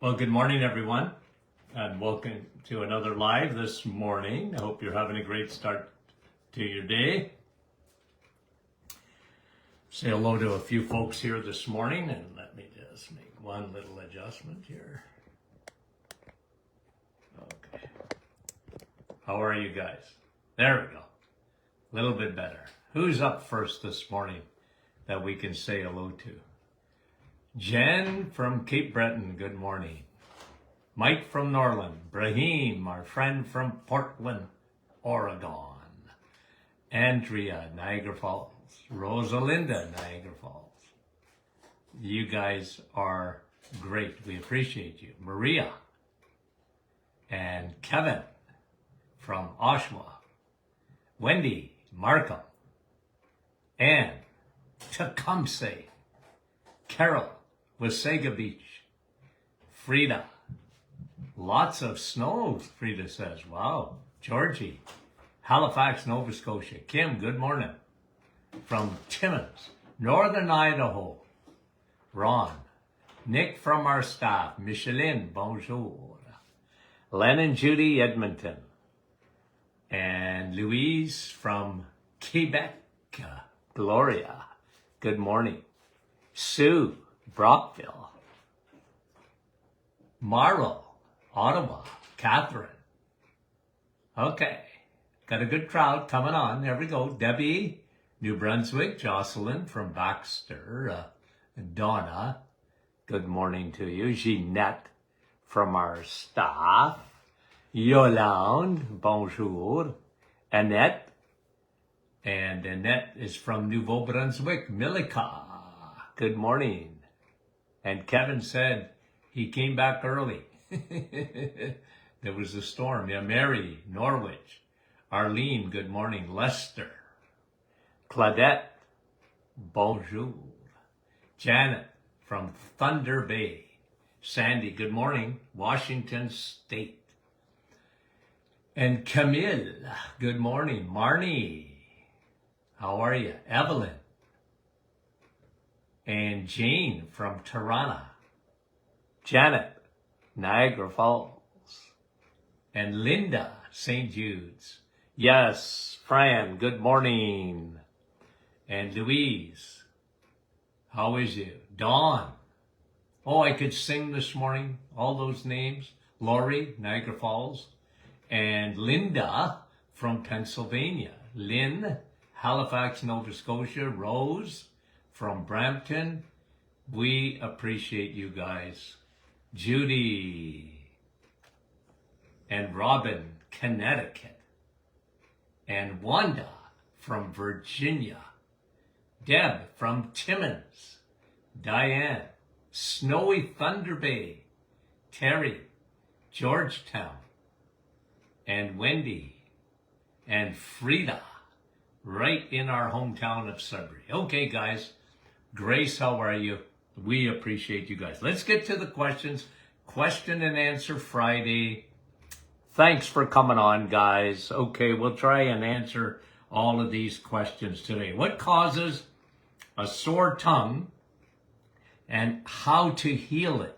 Well, good morning, everyone, and welcome to another live this morning. I hope you're having a great start to your day. Say hello to a few folks here this morning, and let me just make one little adjustment here. Okay. How are you guys? There we go. A little bit better. Who's up first this morning that we can say hello to? Jen from Cape Breton, good morning. Mike from Norland. Brahim, our friend from Portland, Oregon. Andrea, Niagara Falls. Rosalinda, Niagara Falls. You guys are great. We appreciate you. Maria and Kevin from Oshawa. Wendy, Markham, and Tecumseh. Carol, Wasaga Beach. Frida, lots of snow, Frida says. Wow. Georgie, Halifax, Nova Scotia. Kim, good morning. From Timmins, Northern Idaho. Ron, Nick from our staff. Micheline, bonjour. Len and Judy, Edmonton. And Louise from Quebec. Gloria, good morning. Sue, Brockville. Marlo, Ottawa. Catherine. Okay, got a good crowd coming on. There we go. Debbie, New Brunswick. Jocelyn from Baxter. Donna, good morning to you. Jeanette from our staff. Yolande, bonjour. Annette, and Annette is from Nouveau Brunswick. Milika, good morning. And Kevin said he came back early. There was a storm. Yeah, Mary, Norwich. Arlene, good morning. Lester. Claudette, bonjour. Janet from Thunder Bay. Sandy, good morning. Washington State. And Camille, good morning. Marnie, how are you? Evelyn. And Jane from Tirana. Janet, Niagara Falls. And Linda, St. Jude's. Yes, Fran, good morning. And Louise, how is you? Dawn. Oh, I could sing this morning, all those names. Lori, Niagara Falls. And Linda from Pennsylvania. Lynn, Halifax, Nova Scotia. Rose from Brampton. We appreciate you guys. Judy and Robin, Connecticut. And Wanda from Virginia. Deb from Timmins. Diane, Snowy Thunder Bay. Terry, Georgetown. And Wendy and Frida, right in our hometown of Sudbury. Okay, guys. Grace, how are you? We appreciate you guys. Let's get to the questions. Question and answer Friday. Thanks for coming on, guys. Okay, we'll try and answer all of these questions today. What causes a sore tongue and how to heal it?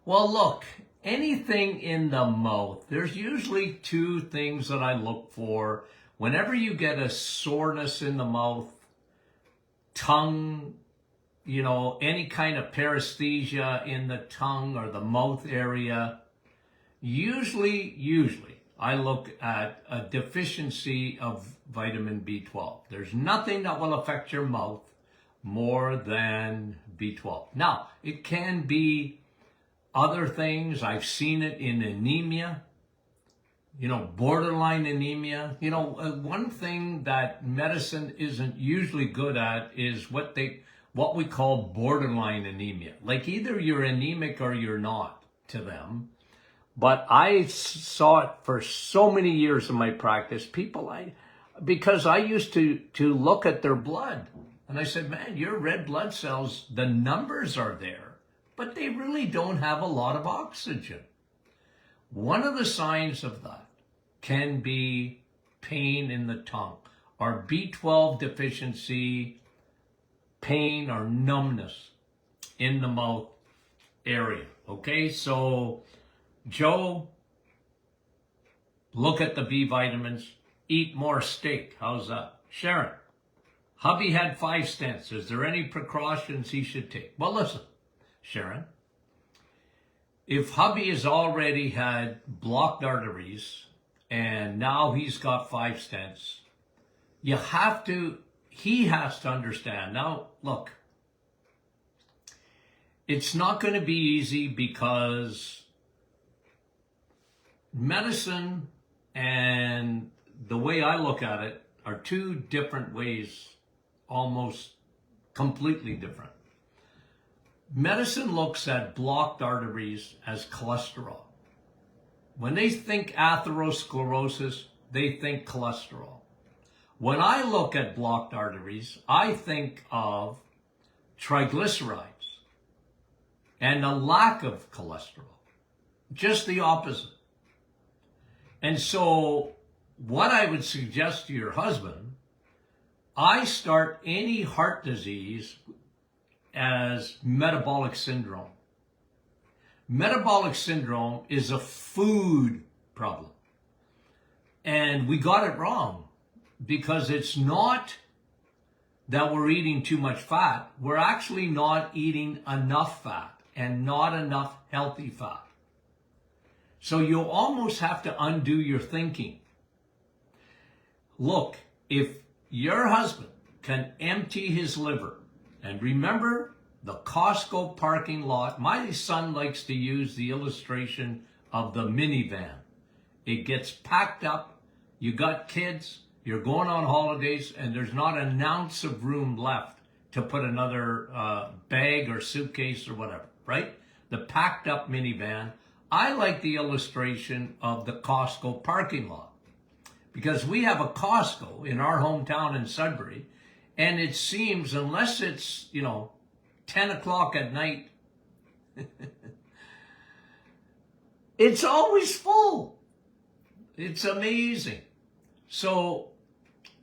Well, look, anything in the mouth, there's usually two things that I look for. Whenever you get a soreness in the mouth, tongue, any kind of paresthesia in the tongue or the mouth area, usually I look at a deficiency of vitamin B12. There's nothing that will affect your mouth more than B12. Now, it can be other things. I've seen it in anemia, borderline anemia. One thing that medicine isn't usually good at is what we call borderline anemia. Like either you're anemic or you're not to them. But I saw it for so many years in my practice. Because I used to look at their blood and I said, man, your red blood cells, the numbers are there, but they really don't have a lot of oxygen. One of the signs of that can be pain in the tongue or B12 deficiency, pain or numbness in the mouth area. Okay, so Joe, look at the B vitamins, eat more steak. How's that? Sharon, hubby had 5 stents. Is there any precautions he should take? Well, listen, Sharon, if hubby has already had blocked arteries and now he's got 5 stents, he has to understand. Now, look, it's not going to be easy because medicine and the way I look at it are 2 different ways, almost completely different. Medicine looks at blocked arteries as cholesterol. When they think atherosclerosis, they think cholesterol. When I look at blocked arteries, I think of triglycerides and a lack of cholesterol. Just the opposite. And so what I would suggest to your husband, I start any heart disease as metabolic syndrome. Metabolic syndrome is a food problem. And we got it wrong because it's not that we're eating too much fat. We're actually not eating enough fat and not enough healthy fat. So you almost have to undo your thinking. Look, if your husband can empty his liver, and remember the Costco parking lot, my son likes to use the illustration of the minivan. It gets packed up, you got kids, you're going on holidays, and there's not an ounce of room left to put another bag or suitcase or whatever, right? The packed up minivan. I like the illustration of the Costco parking lot because we have a Costco in our hometown in Sudbury, and it seems, unless it's, 10 o'clock at night, it's always full. It's amazing. So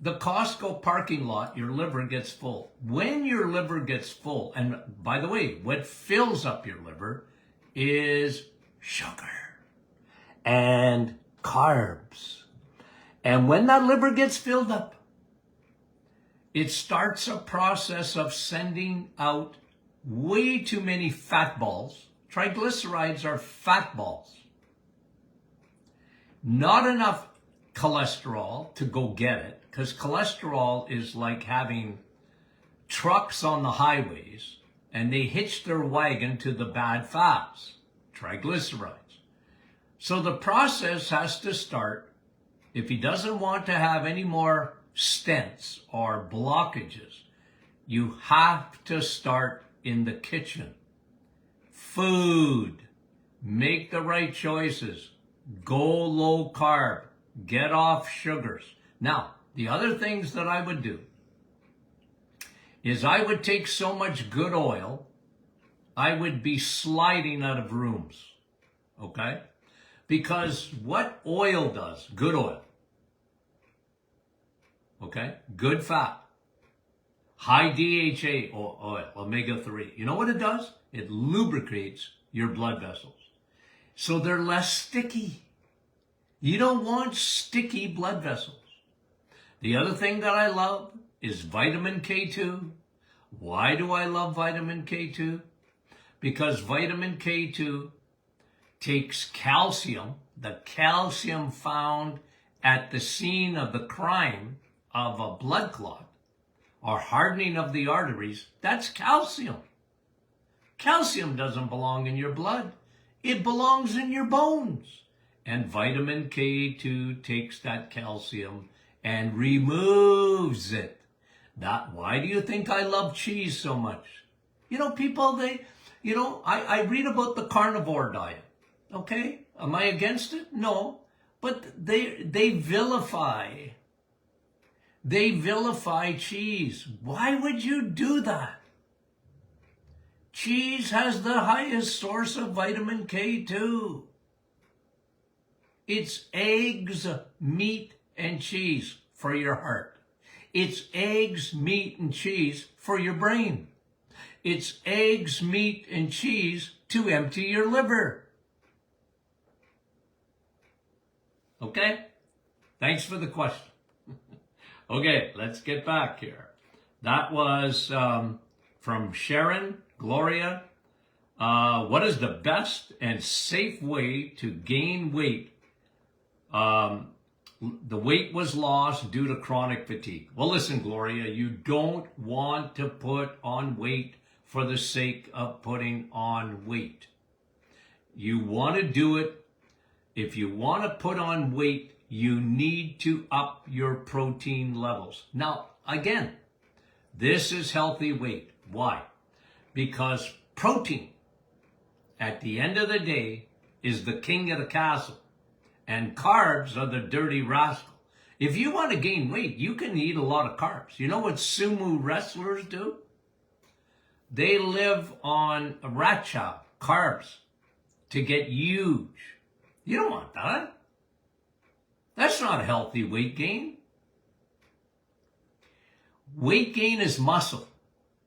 the Costco parking lot, your liver gets full. When your liver gets full, and by the way, what fills up your liver is sugar and carbs. And when that liver gets filled up, it starts a process of sending out way too many fat balls. Triglycerides are fat balls. Not enough cholesterol to go get it, because cholesterol is like having trucks on the highways and they hitch their wagon to the bad fats, triglycerides. So the process has to start. If he doesn't want to have any more stents or blockages, you have to start in the kitchen. Food. Make the right choices. Go low carb. Get off sugars. Now, the other things that I would do is I would take so much good oil, I would be sliding out of rooms. Okay? Because what oil does, good oil, okay, good fat, high DHA oil, omega-3, you know what it does? It lubricates your blood vessels. So they're less sticky. You don't want sticky blood vessels. The other thing that I love is vitamin K2. Why do I love vitamin K2? Because vitamin K2 takes calcium, the calcium found at the scene of the crime of a blood clot or hardening of the arteries. That's calcium. Calcium doesn't belong in your blood. It belongs in your bones. And vitamin K2 takes that calcium and removes it. Why do you think I love cheese so much? People, I read about the carnivore diet. Okay? Am I against it? No. But they vilify. They vilify cheese. Why would you do that? Cheese has the highest source of vitamin K2. It's eggs, meat, and cheese for your heart. It's eggs, meat, and cheese for your brain. It's eggs, meat, and cheese to empty your liver. Okay? Thanks for the question. Okay, let's get back here. That was from Sharon, Gloria. What is the best and safe way to gain weight? The weight was lost due to chronic fatigue. Well, listen, Gloria, you don't want to put on weight for the sake of putting on weight. You want to do it. If you want to put on weight, you need to up your protein levels. Now, again, this is healthy weight. Why? Because protein, at the end of the day, is the king of the castle. And carbs are the dirty rascal. If you want to gain weight, you can eat a lot of carbs. You know what sumo wrestlers do? They live on rat chow, carbs, to get huge. You don't want that. That's not healthy weight gain. Weight gain is muscle,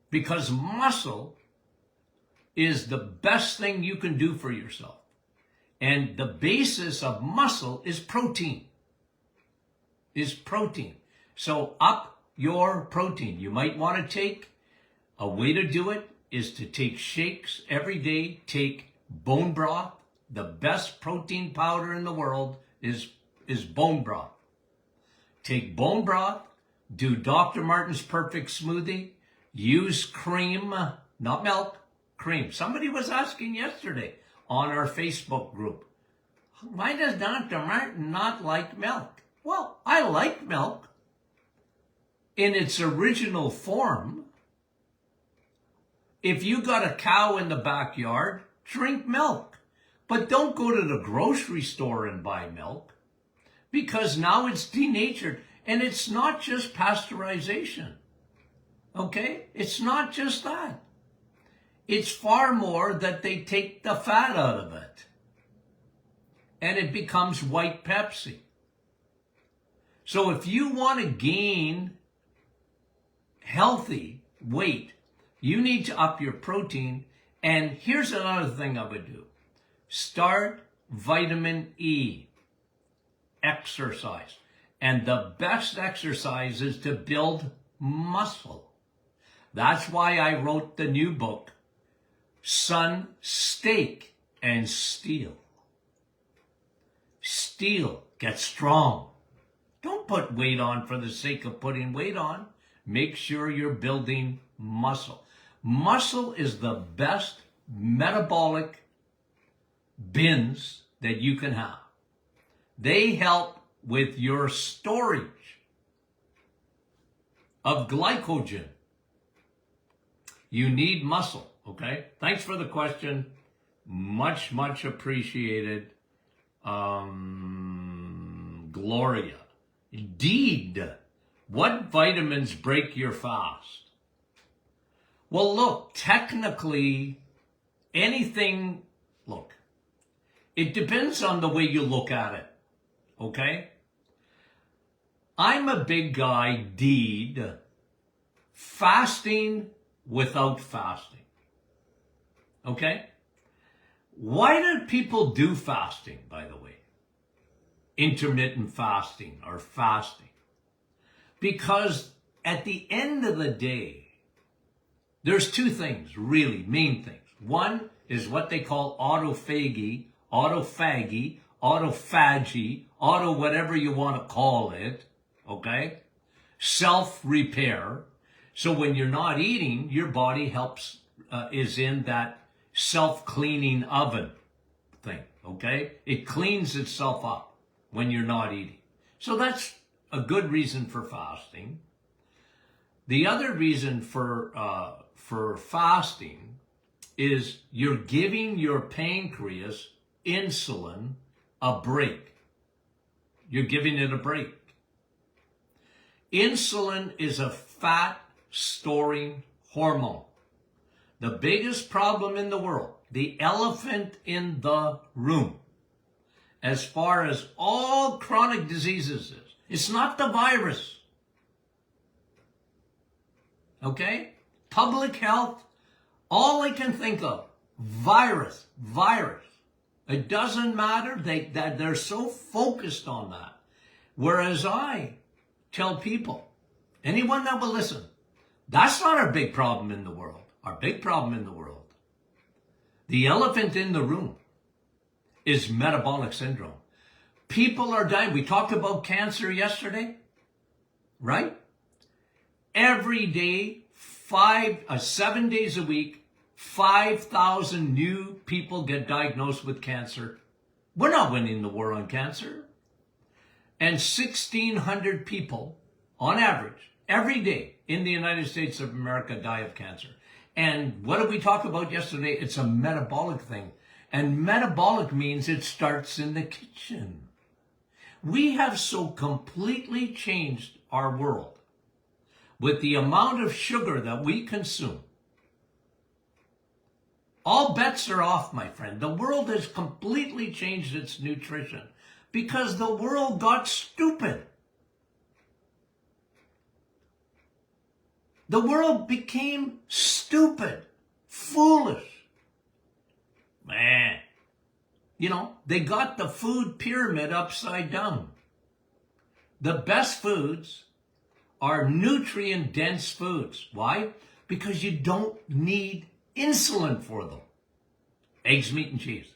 because muscle is the best thing you can do for yourself. And the basis of muscle is protein. So up your protein. You might want to take, a way to do it is to take shakes every day. Take bone broth. The best protein powder in the world is bone broth. Take bone broth. Do Dr. Martin's Perfect Smoothie. Use cream, not milk, cream. Somebody was asking yesterday on our Facebook group, why does Dr. Martin not like milk? Well, I like milk in its original form. If you got a cow in the backyard, drink milk. But don't go to the grocery store and buy milk, because now it's denatured. And it's not just pasteurization. Okay? It's not just that. It's far more that they take the fat out of it. And it becomes white Pepsi. So if you want to gain healthy weight, you need to up your protein. And here's another thing I would do. Start vitamin E. Exercise. And the best exercise is to build muscle. That's why I wrote the new book, Sun, Steak, and Steel. Steel, get strong. Don't put weight on for the sake of putting weight on. Make sure you're building muscle. Muscle is the best metabolic bins that you can have. They help with your storage of glycogen. You need muscle, okay? Thanks for the question. Much, much appreciated. Gloria. Indeed. What vitamins break your fast? Well, look, technically, anything, look, it depends on the way you look at it, okay? I'm a big guy, deed, fasting without fasting. Okay? Why do people do fasting, by the way? Intermittent fasting or fasting. Because at the end of the day, there's two things, really, main things. One is what they call autophagy, auto whatever you want to call it. Okay? Self-repair. So when you're not eating, your body helps, is in that self-cleaning oven thing. Okay? It cleans itself up when you're not eating. So that's a good reason for fasting. The other reason for fasting is you're giving your pancreas insulin a break. You're giving it a break. Insulin is a fat-storing hormone. The biggest problem in the world, the elephant in the room, as far as all chronic diseases is, it's not the virus. Okay? Public health, all I can think of virus. It doesn't matter. They're so focused on that. Whereas I tell people, anyone that will listen, that's not our big problem in the world. Our big problem in the world, the elephant in the room, is metabolic syndrome. People are dying. We talked about cancer yesterday, right? Every day, 7 days a week, 5,000 new people get diagnosed with cancer. We're not winning the war on cancer. And 1,600 people, on average, every day in the United States of America die of cancer. And what did we talk about yesterday? It's a metabolic thing. And metabolic means it starts in the kitchen. We have so completely changed our world with the amount of sugar that we consume. All bets are off, my friend. The world has completely changed its nutrition because the world got stupid. The world became stupid, foolish. Man, they got the food pyramid upside down. The best foods are nutrient-dense foods. Why? Because you don't need insulin for them. Eggs, meat, and cheese.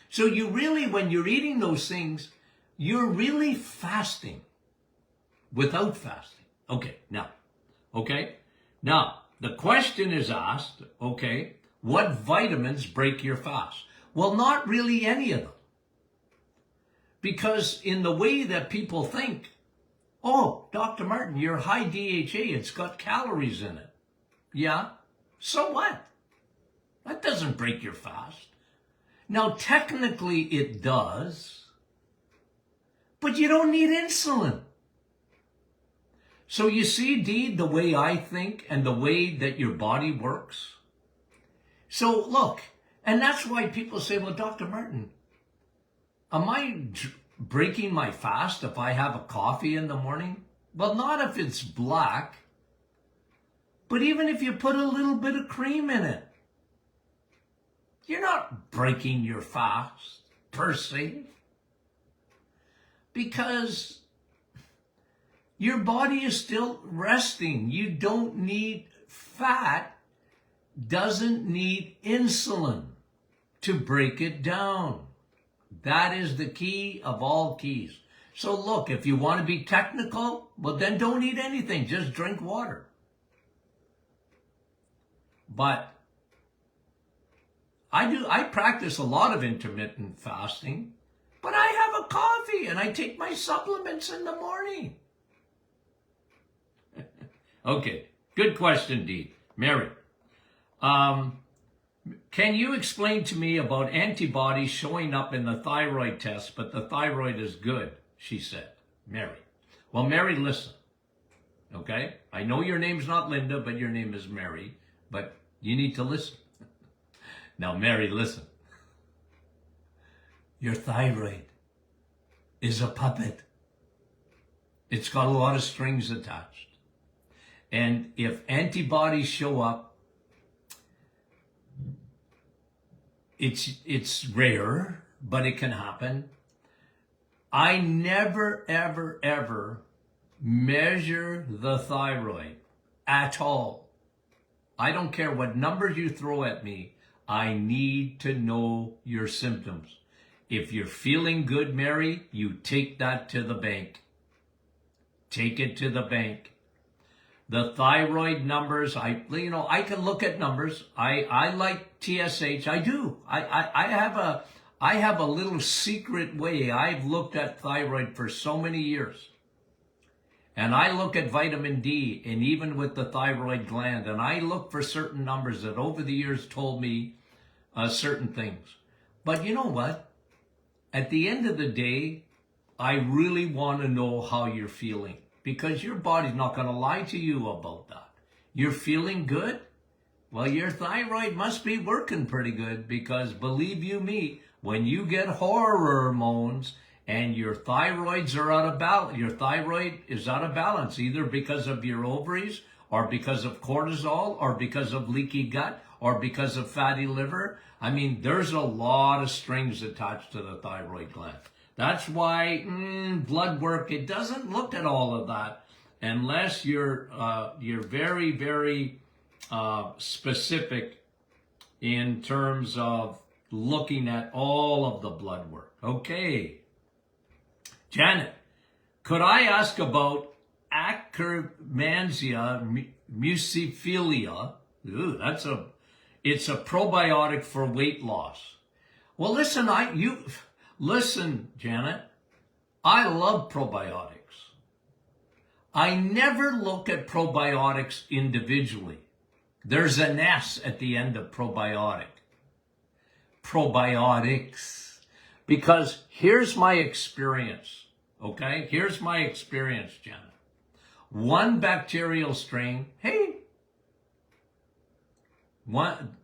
So you really, when you're eating those things, you're really fasting without fasting. Now, the question is asked, what vitamins break your fast? Well, not really any of them. Because in the way that people think, oh, Dr. Martin, you're high DHA, it's got calories in it. Yeah, so what? That doesn't break your fast. Now, technically it does, but you don't need insulin. So you see, Dee, the way I think and the way that your body works. So look, and that's why people say, well, Dr. Martin, am I breaking my fast if I have a coffee in the morning? Well, not if it's black, but even if you put a little bit of cream in it. You're not breaking your fast, per se, because your body is still resting. You don't need fat, doesn't need insulin to break it down. That is the key of all keys. So look, if you want to be technical, well then don't eat anything, just drink water. But I practice a lot of intermittent fasting, but I have a coffee and I take my supplements in the morning. Okay, good question, Dee. Mary, can you explain to me about antibodies showing up in the thyroid test, but the thyroid is good, she said. Mary. Well, Mary, listen, okay? I know your name's not Linda, but your name is Mary, but you need to listen. Now, Mary, listen. Your thyroid is a puppet. It's got a lot of strings attached. And if antibodies show up, it's rare, but it can happen. I never, ever, ever measure the thyroid at all. I don't care what numbers you throw at me. I need to know your symptoms. If you're feeling good, Mary, you take that to the bank. Take it to the bank. The thyroid numbers, I can look at numbers. I like TSH. I do. I have a little secret way. I've looked at thyroid for so many years. And I look at vitamin D, and even with the thyroid gland, and I look for certain numbers that over the years told me certain things. But you know what? At the end of the day, I really want to know how you're feeling, because your body's not going to lie to you about that. You're feeling good? Well, your thyroid must be working pretty good, because believe you me, when you get hormones and your thyroids are out of balance, your thyroid is out of balance, either because of your ovaries or because of cortisol or because of leaky gut or because of fatty liver. I mean, there's a lot of strings attached to the thyroid gland. That's why blood work, it doesn't look at all of that unless you're very, very specific in terms of looking at all of the blood work. Okay. Janet, could I ask about Akkermansia musciphilia? Ooh, it's a probiotic for weight loss. Well, listen, listen, Janet, I love probiotics. I never look at probiotics individually. There's an S at the end of probiotic. Probiotics. Because here's my experience, okay? Here's my experience, Janet. One bacterial strain, hey, one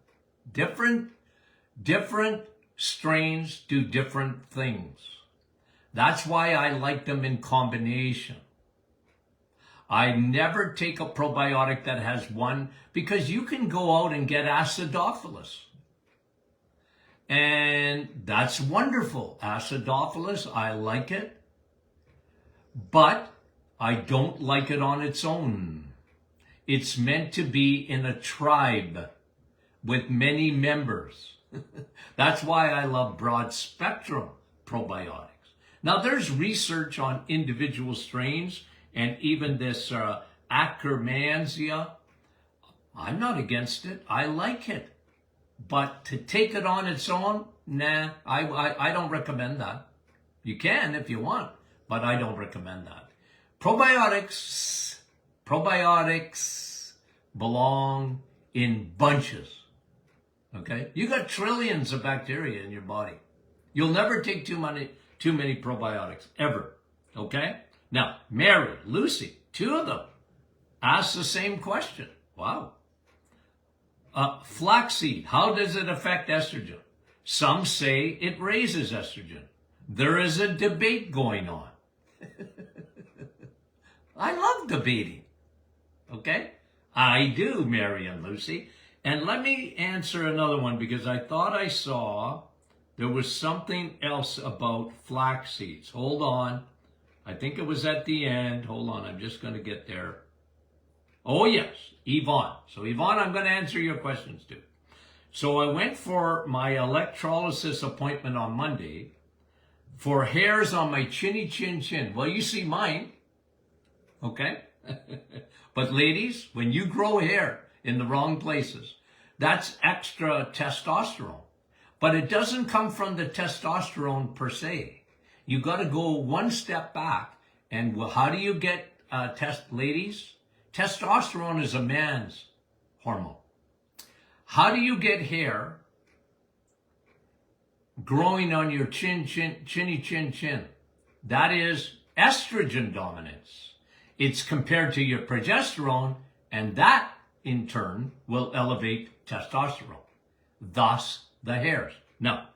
different strains do different things. That's why I like them in combination. I never take a probiotic that has one, because you can go out and get acidophilus. And that's wonderful. Acidophilus, I like it. But I don't like it on its own. It's meant to be in a tribe with many members. That's why I love broad spectrum probiotics. Now, there's research on individual strains and even this Akkermansia. I'm not against it. I like it. But to take it on its own, nah, I don't recommend that. You can if you want, but I don't recommend that. Probiotics belong in bunches. Okay? You got trillions of bacteria in your body. You'll never take too many probiotics, ever. Okay? Now, Mary, Lucy, two of them asked the same question. Wow. Flaxseed, how does it affect estrogen? Some say it raises estrogen. There is a debate going on. I love debating. Okay? I do, Mary and Lucy. And let me answer another one, because I thought I saw there was something else about flax seeds. Hold on. I think it was at the end. Hold on, I'm just going to get there. Oh, yes, Yvonne. So, Yvonne, I'm going to answer your questions too. So, I went for my electrolysis appointment on Monday for hairs on my chinny chin. Well, you see mine. Okay? But ladies, when you grow hair in the wrong places, that's extra testosterone. But it doesn't come from the testosterone per se. You got to go one step back. And how do you get ladies? Testosterone is a man's hormone. How do you get hair growing on your chinny chin? That is estrogen dominance. It's compared to your progesterone, and that in turn will elevate testosterone, thus the hairs. Now,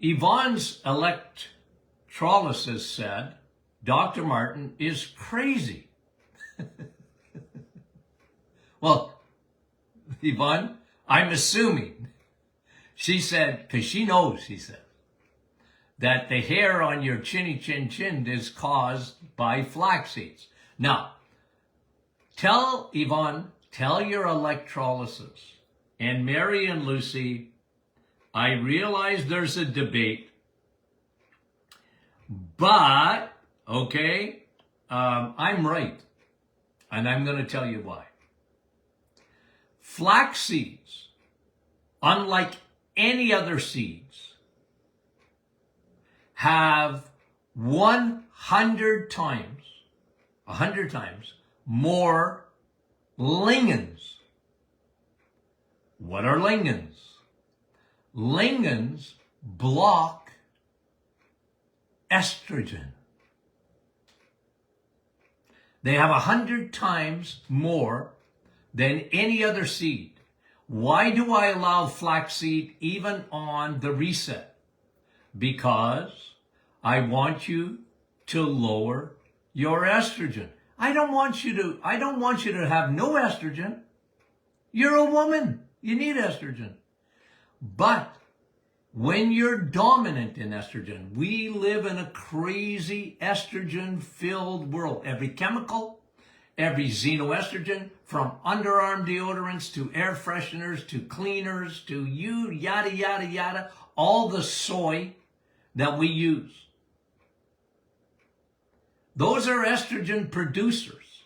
Yvonne's electrolysis said Dr. Martin is crazy. Well, Yvonne, I'm assuming she said, because she knows, she said, that the hair on your chinny chin is caused by flax seeds. Now, tell Yvonne, tell your electrolysis. And Mary and Lucy, I realize there's a debate, but, okay, I'm right. And I'm going to tell you why. Flax seeds, unlike any other seeds, have 100 times more lignans. What are lignans? Lignans block estrogen. They have 100 times more than any other seed. Why do I allow flaxseed even on the reset? Because I want you to lower your estrogen. I don't want you to have no estrogen. You're a woman. You need estrogen. But when you're dominant in estrogen, we live in a crazy estrogen-filled world. Every chemical, every xenoestrogen, from underarm deodorants to air fresheners to cleaners to yada, yada, yada, all the soy that we use. Those are estrogen producers.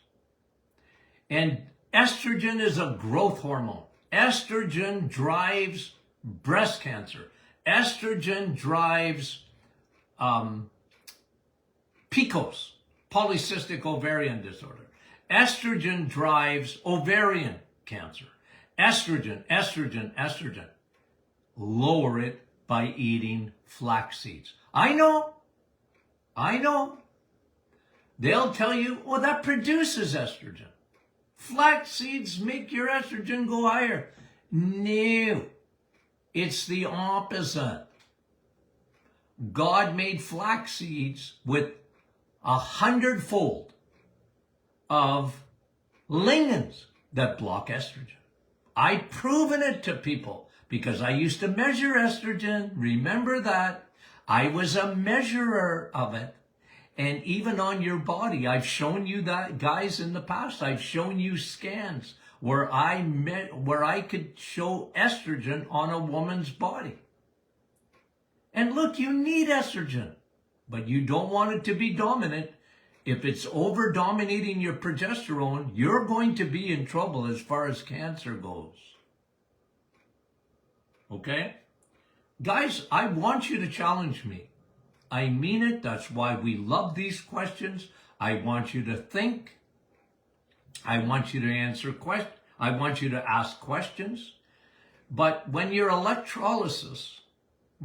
And estrogen is a growth hormone. Estrogen drives breast cancer. Estrogen drives PCOS, polycystic ovarian disorder. Estrogen drives ovarian cancer. Estrogen, estrogen, estrogen. Lower it by eating flax seeds. I know. They'll tell you, well, that produces estrogen. Flax seeds make your estrogen go higher. No, it's the opposite. God made flax seeds with 100-fold of lignans that block estrogen. I've proven it to people because I used to measure estrogen. Remember that. I was a measurer of it. And even on your body, I've shown you that, guys, in the past. I've shown you scans where I could show estrogen on a woman's body. And look, you need estrogen, but you don't want it to be dominant. If it's over-dominating your progesterone, you're going to be in trouble as far as cancer goes. Okay? Guys, I want you to challenge me. I mean it. That's why we love these questions. I want you to think. I want you to answer questions. I want you to ask questions. But when your electrolysis,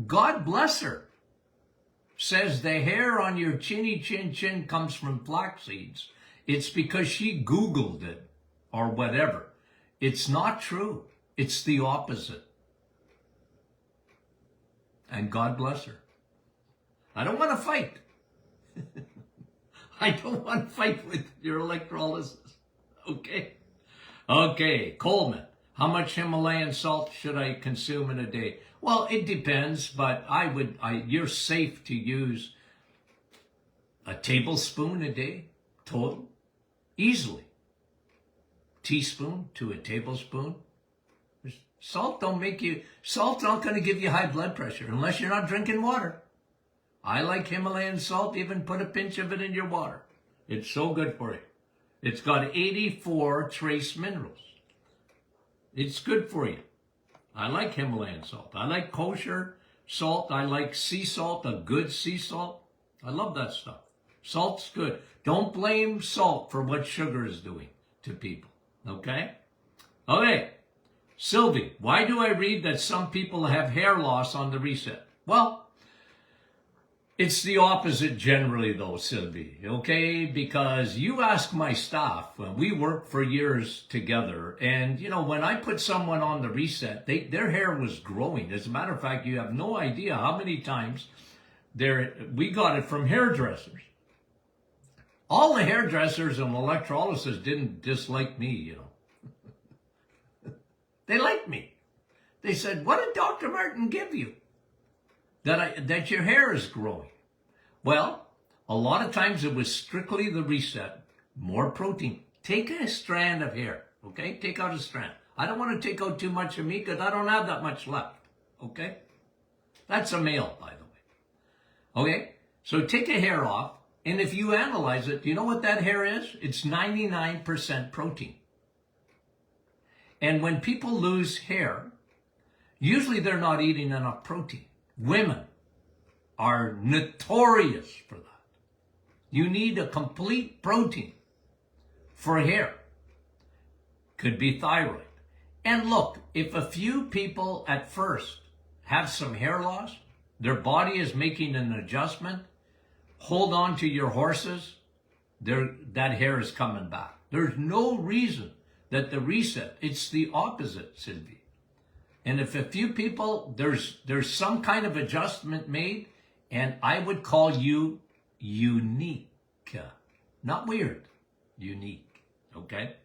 God bless her, says the hair on your chinny chin chin comes from flax seeds, it's because she Googled it or whatever. It's not true. It's the opposite. And God bless her. I don't want to fight. I don't want to fight with your electrolysis. Okay? Okay, Coleman. How much Himalayan salt should I consume in a day? Well, it depends, but you're safe to use a tablespoon a day, total, easily. Teaspoon to a tablespoon. Salt's not going to give you high blood pressure unless you're not drinking water. I like Himalayan salt, even put a pinch of it in your water. It's so good for you. It's got 84 trace minerals. It's good for you. I like Himalayan salt. I like kosher salt. I like sea salt, a good sea salt. I love that stuff. Salt's good. Don't blame salt for what sugar is doing to people. Okay? Okay. Sylvie, why do I read that some people have hair loss on the reset? Well, it's the opposite generally though, Sylvie, okay? Because you ask my staff, we worked for years together, and you know, when I put someone on the reset, their hair was growing. As a matter of fact, you have no idea how many times we got it from hairdressers. All the hairdressers and electrolysis didn't dislike me, you know. They liked me. They said, what did Dr. Martin give you? That your hair is growing. Well, a lot of times it was strictly the reset, more protein. Take a strand of hair, okay? Take out a strand. I don't want to take out too much of me because I don't have that much left, okay? That's a male, by the way. Okay, so take a hair off, and if you analyze it, do you know what that hair is? It's 99% protein. And when people lose hair, usually they're not eating enough protein. Women are notorious for that. You need a complete protein for hair. Could be thyroid. And look, if a few people at first have some hair loss, their body is making an adjustment, hold on to your horses, that hair is coming back. There's no reason that the reset, it's the opposite, Sylvie. And if a few people, there's some kind of adjustment made, and I would call you unique. Not weird, unique, okay?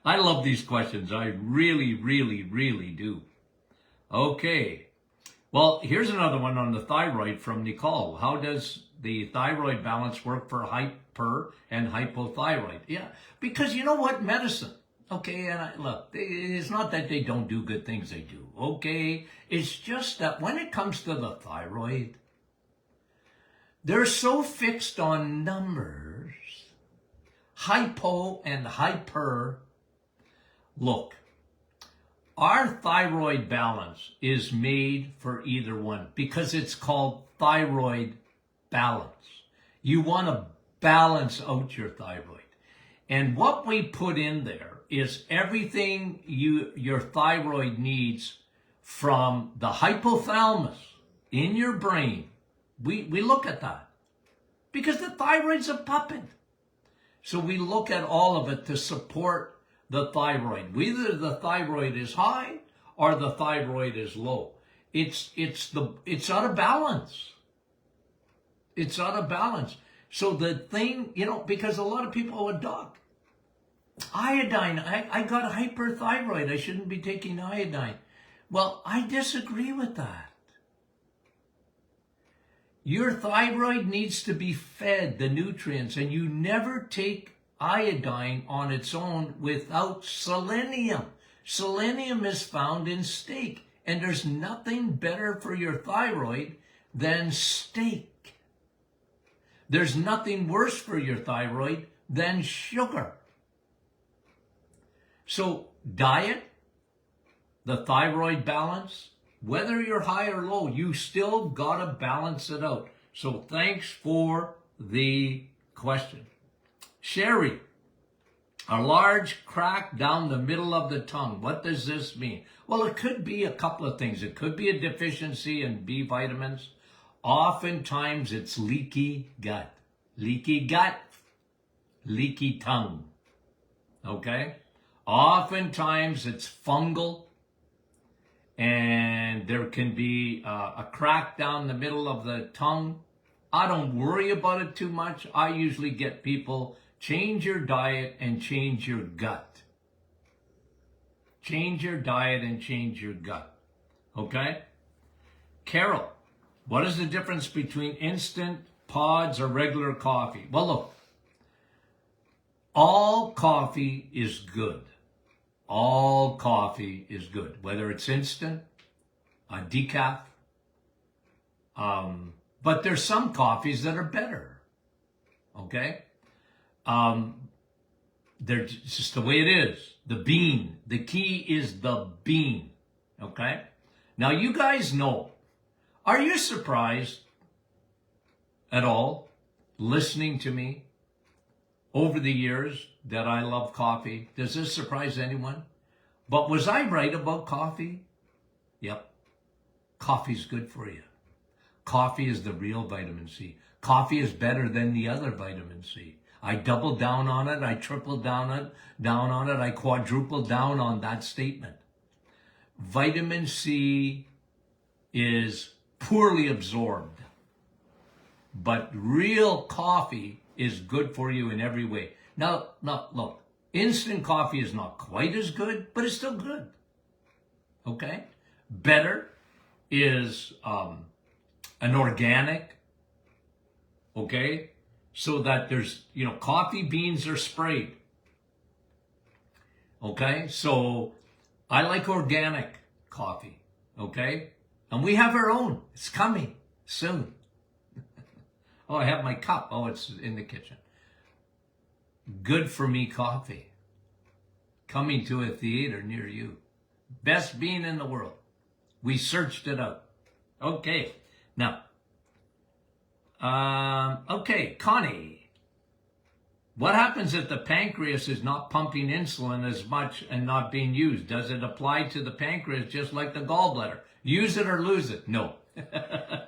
I love these questions. I really, really, really do. Okay. Well, here's another one on the thyroid from Nicole. How does the thyroid balance work for hyper and hypothyroid? Yeah, because you know what? Medicine. Okay, and look, it's not that they don't do good things, they do. Okay, it's just that when it comes to the thyroid, they're so fixed on numbers. Hypo and hyper. Look, our thyroid balance is made for either one because it's called thyroid balance. You want to balance out your thyroid. And what we put in there is everything your thyroid needs from the hypothalamus in your brain. We look at that because the thyroid's a puppet. So we look at all of it to support the thyroid. Whether the thyroid is high or the thyroid is low. It's out of balance. It's out of balance. So the thing, because a lot of people would doc, iodine, I got hyperthyroid, I shouldn't be taking iodine. Well, I disagree with that. Your thyroid needs to be fed the nutrients, and you never take iodine on its own without selenium. Selenium is found in steak, and there's nothing better for your thyroid than steak. There's nothing worse for your thyroid than sugar. So diet, the thyroid balance, whether you're high or low, you still gotta balance it out. So thanks for the question. Sherry, a large crack down the middle of the tongue. What does this mean? Well, it could be a couple of things. It could be a deficiency in B vitamins. Oftentimes it's leaky gut. Leaky gut, leaky tongue. Okay? Oftentimes it's fungal. And there can be a crack down the middle of the tongue. I don't worry about it too much. I usually get people, change your diet and change your gut. Change your diet and change your gut. Okay? Carol, what is the difference between instant, pods, or regular coffee? Well, look, all coffee is good. All coffee is good, whether it's instant, decaf. But there's some coffees that are better. Okay? They're just the way it is. The bean. The key is the bean. Okay? Now you guys know. Are you surprised at all listening to me over the years that I love coffee? Does this surprise anyone? But was I right about coffee? Yep. Coffee's good for you. Coffee is the real vitamin C. Coffee is better than the other vitamin C. I doubled down on it. I tripled down on it. I quadrupled down on that statement. Vitamin C is poorly absorbed. But real coffee is good for you in every way. Now, look, instant coffee is not quite as good, but it's still good. Okay? Better is an organic, okay? So that there's, coffee beans are sprayed. Okay? So I like organic coffee, okay? And we have our own. It's coming soon. Oh, I have my cup. Oh, it's in the kitchen. Good for me coffee. Coming to a theater near you. Best bean in the world. We searched it out. Okay. Now, okay, Connie. What happens if the pancreas is not pumping insulin as much and not being used? Does it apply to the pancreas just like the gallbladder? Use it or lose it? No.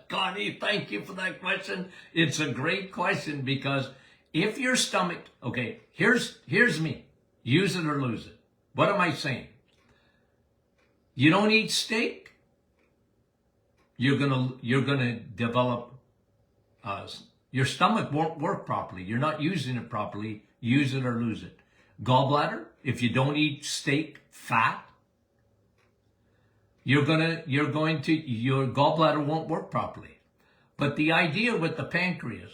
Connie, thank you for that question. It's a great question because if your stomach, okay, here's me. Use it or lose it. What am I saying? You don't eat steak, you're gonna develop, your stomach won't work properly. You're not using it properly. Use it or lose it. Gallbladder, if you don't eat steak, fat, your gallbladder won't work properly. But the idea with the pancreas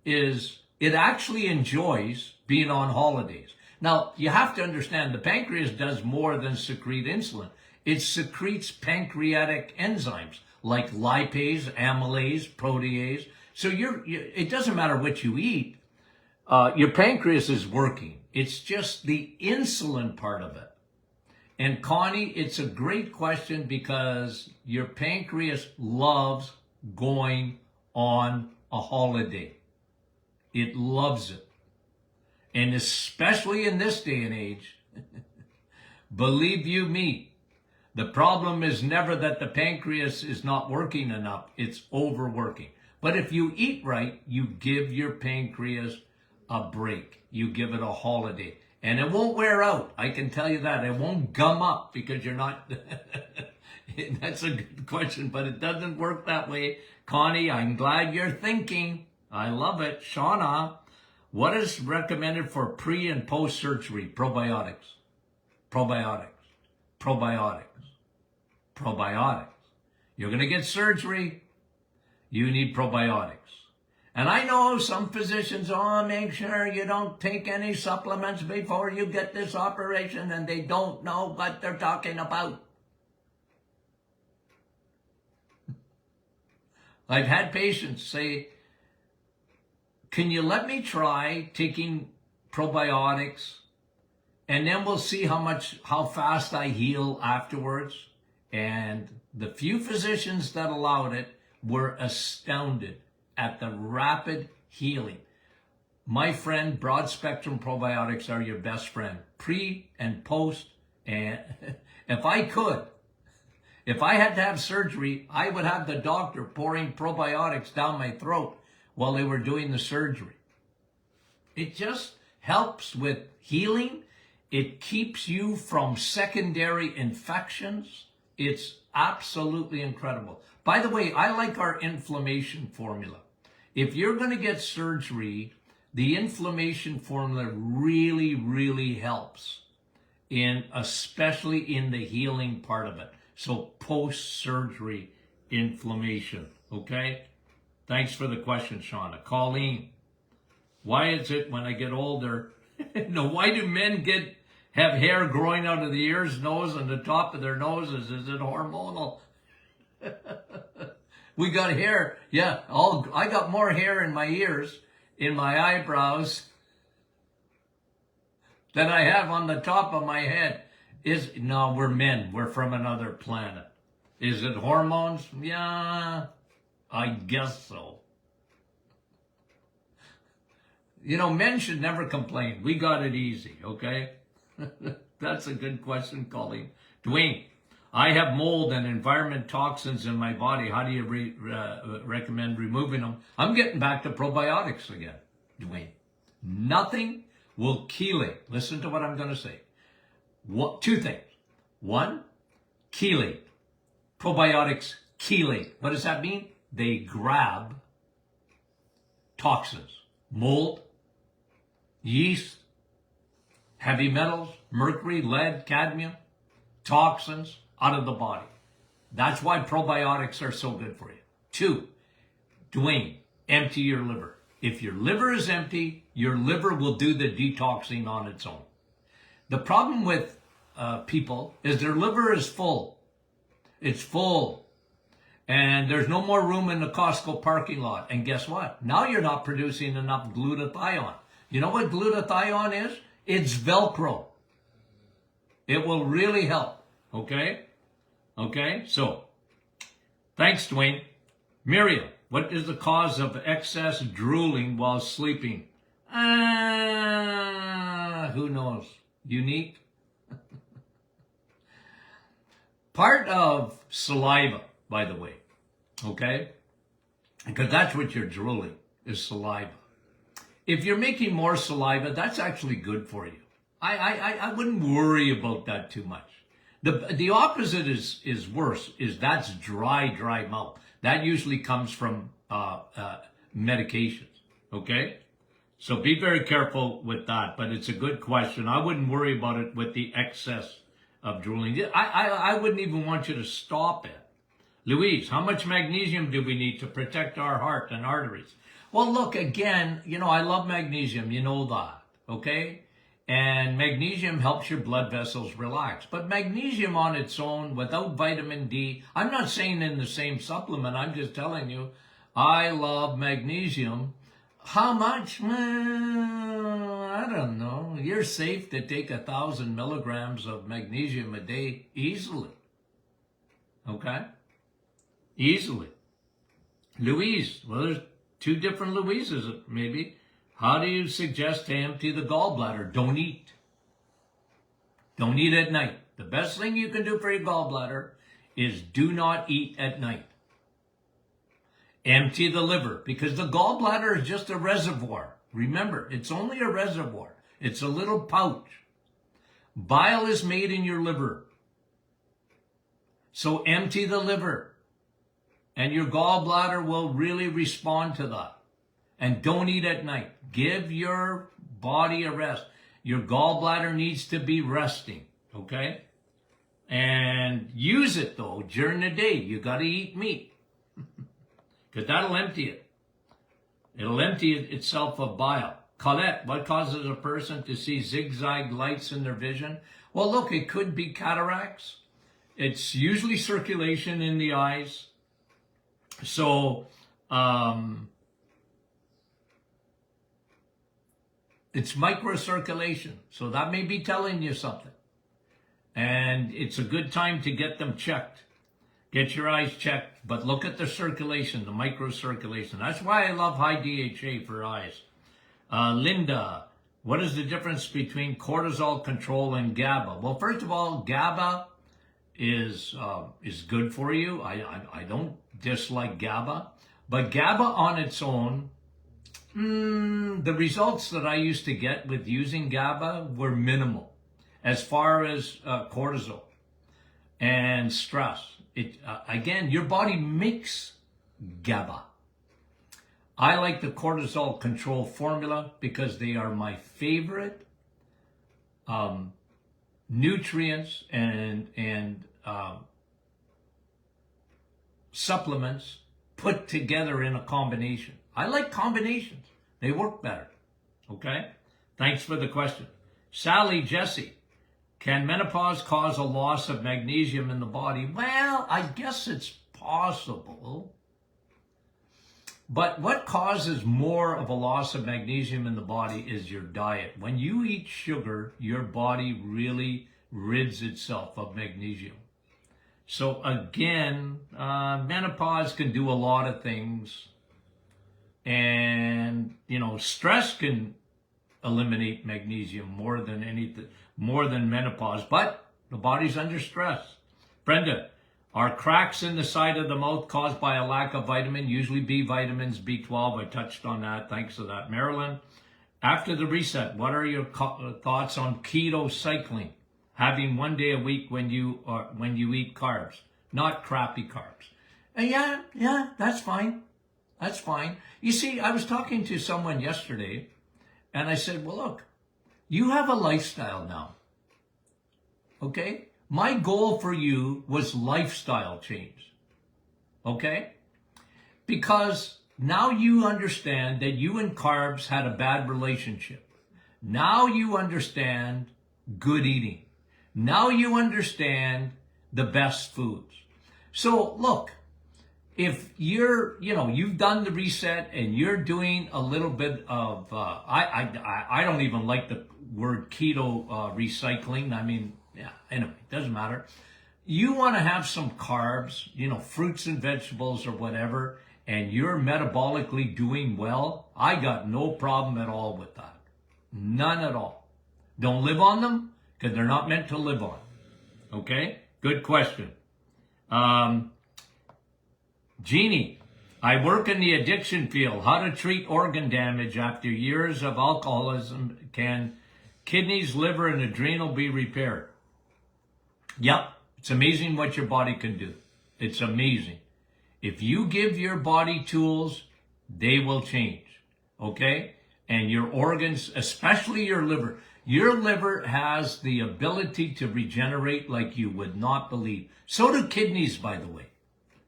is it actually enjoys being on holidays. Now, you have to understand the pancreas does more than secrete insulin. It secretes pancreatic enzymes like lipase, amylase, protease. So it doesn't matter what you eat. Your pancreas is working. It's just the insulin part of it. And Connie, it's a great question because your pancreas loves going on a holiday. It loves it. And especially in this day and age, believe you me, the problem is never that the pancreas is not working enough. It's overworking. But if you eat right, you give your pancreas a break. You give it a holiday. And it won't wear out. I can tell you that. It won't gum up because you're not... That's a good question, but it doesn't work that way. Connie, I'm glad you're thinking. I love it. Shauna, what is recommended for pre and post surgery? Probiotics. Probiotics. Probiotics. Probiotics. You're going to get surgery. You need probiotics. And I know some physicians, make sure you don't take any supplements before you get this operation, and they don't know what they're talking about. I've had patients say, can you let me try taking probiotics and then we'll see how fast I heal afterwards? And the few physicians that allowed it were astounded at the rapid healing. My friend, broad spectrum probiotics are your best friend, pre and post. And if I had to have surgery, I would have the doctor pouring probiotics down my throat while they were doing the surgery. It just helps with healing. It keeps you from secondary infections. It's absolutely incredible. By the way, I like our inflammation formula. If you're going to get surgery, the inflammation formula really, really helps, especially in the healing part of it. So post-surgery inflammation, okay? Thanks for the question, Shauna. Colleen, why is it when I get older, no, why do men have hair growing out of the ears, nose, and the top of their noses? Is it hormonal? We got hair. Yeah, I got more hair in my ears, in my eyebrows, than I have on the top of my head. No, we're men. We're from another planet. Is it hormones? Yeah, I guess so. You know, men should never complain. We got it easy, okay? That's a good question, Colleen. Dwayne, I have mold and environment toxins in my body. How do you recommend removing them? I'm getting back to probiotics again, Dwayne. Nothing will chelate. Listen to what I'm going to say. Two things. One, chelate. Probiotics chelate. What does that mean? They grab toxins, mold, yeast, heavy metals, mercury, lead, cadmium, toxins out of the body. That's why probiotics are so good for you. Two, Dwayne, empty your liver. If your liver is empty, your liver will do the detoxing on its own. The problem with people is their liver is full. It's full. And there's no more room in the Costco parking lot. And guess what? Now you're not producing enough glutathione. You know what glutathione is? It's Velcro. It will really help. Okay? Okay? So, thanks, Dwayne. Miriam, what is the cause of excess drooling while sleeping? Who knows? Unique? Part of saliva, by the way, okay? Because that's what you're drooling, is saliva. If you're making more saliva, that's actually good for you. I wouldn't worry about that too much. The opposite is worse, that's dry mouth. That usually comes from medications, okay? So be very careful with that, but it's a good question. I wouldn't worry about it with the excess of drooling. I wouldn't even want you to stop it. Louise, how much magnesium do we need to protect our heart and arteries? Well, look, again, I love magnesium. You know that, okay? And magnesium helps your blood vessels relax. But magnesium on its own, without vitamin D, I'm not saying in the same supplement, I'm just telling you, I love magnesium. How much? Well, I don't know. You're safe to take 1,000 milligrams of magnesium a day easily. Okay? Easily. Louise, well, there's two different Louises, maybe. How do you suggest to empty the gallbladder? Don't eat. Don't eat at night. The best thing you can do for your gallbladder is do not eat at night. Empty the liver, because the gallbladder is just a reservoir. Remember, it's only a reservoir. It's a little pouch. Bile is made in your liver. So empty the liver, and your gallbladder will really respond to that. And don't eat at night. Give your body a rest. Your gallbladder needs to be resting, okay? And use it, though, during the day. You got to eat meat, because that'll empty it. It'll empty itself of bile. Colette, what causes a person to see zigzag lights in their vision? Well, look, it could be cataracts. It's usually circulation in the eyes. So, it's microcirculation. So that may be telling you something. And it's a good time to get them checked. Get your eyes checked, but look at the circulation, the microcirculation. That's why I love high DHA for eyes. Linda, what is the difference between cortisol control and GABA? Well, first of all, GABA is good for you. I don't dislike GABA, but GABA on its own, the results that I used to get with using GABA were minimal as far as cortisol and stress. Again, your body makes GABA. I like the cortisol control formula because they are my favorite nutrients and supplements put together in a combination. I like combinations. They work better. Okay? Thanks for the question. Sally, Jesse, can menopause cause a loss of magnesium in the body? Well, I guess it's possible. But what causes more of a loss of magnesium in the body is your diet. When you eat sugar, your body really rids itself of magnesium. So again, menopause can do a lot of things. And, stress can eliminate magnesium more than anything, more than menopause. But the body's under stress. Brenda, are cracks in the side of the mouth caused by a lack of vitamin? Usually B vitamins, B12. I touched on that. Thanks for that. Marilyn, after the reset, what are your thoughts on keto cycling? Having 1 day a week when you eat carbs, not crappy carbs. Yeah, that's fine. That's fine. You see, I was talking to someone yesterday, and I said, well, look, you have a lifestyle now. Okay? My goal for you was lifestyle change. Okay? Because now you understand that you and carbs had a bad relationship. Now you understand good eating. Now you understand the best foods. So look, if you've done the reset and you're doing a little bit of, I don't even like the word keto recycling. I mean, yeah, anyway, doesn't matter. You want to have some carbs, fruits and vegetables or whatever, and you're metabolically doing well, I got no problem at all with that. None at all. Don't live on them because they're not meant to live on. Okay? Good question. Jeannie, I work in the addiction field. How to treat organ damage after years of alcoholism? Can kidneys, liver, and adrenal be repaired? Yep. It's amazing what your body can do. It's amazing. If you give your body tools, they will change. Okay? and your organs, especially your liver. Your liver has the ability to regenerate like you would not believe. So do kidneys, by the way.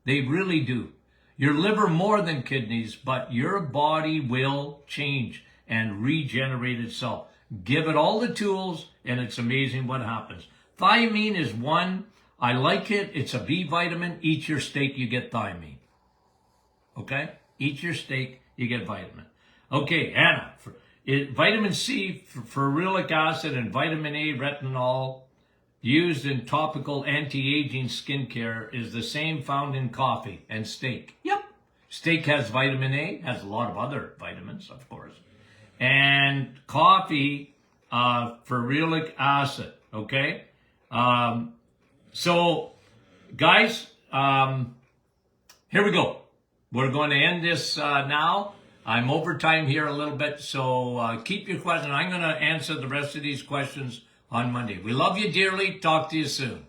They really do. Your liver more than kidneys, but your body will change and regenerate itself. Give it all the tools, and it's amazing what happens. Thiamine is one. I like it. It's a B vitamin. Eat your steak, you get thiamine. Okay? Eat your steak, you get vitamin. Okay, Anna. Vitamin C, ferulic acid, and vitamin A, retinol, used in topical anti-aging skincare, is the same found in coffee and steak. Yep. Steak has vitamin A, has a lot of other vitamins, of course. And coffee, ferulic acid, okay? So, guys, here we go. We're going to end this now. I'm over time here a little bit, so keep your questions. I'm going to answer the rest of these questions on Monday. We love you dearly. Talk to you soon.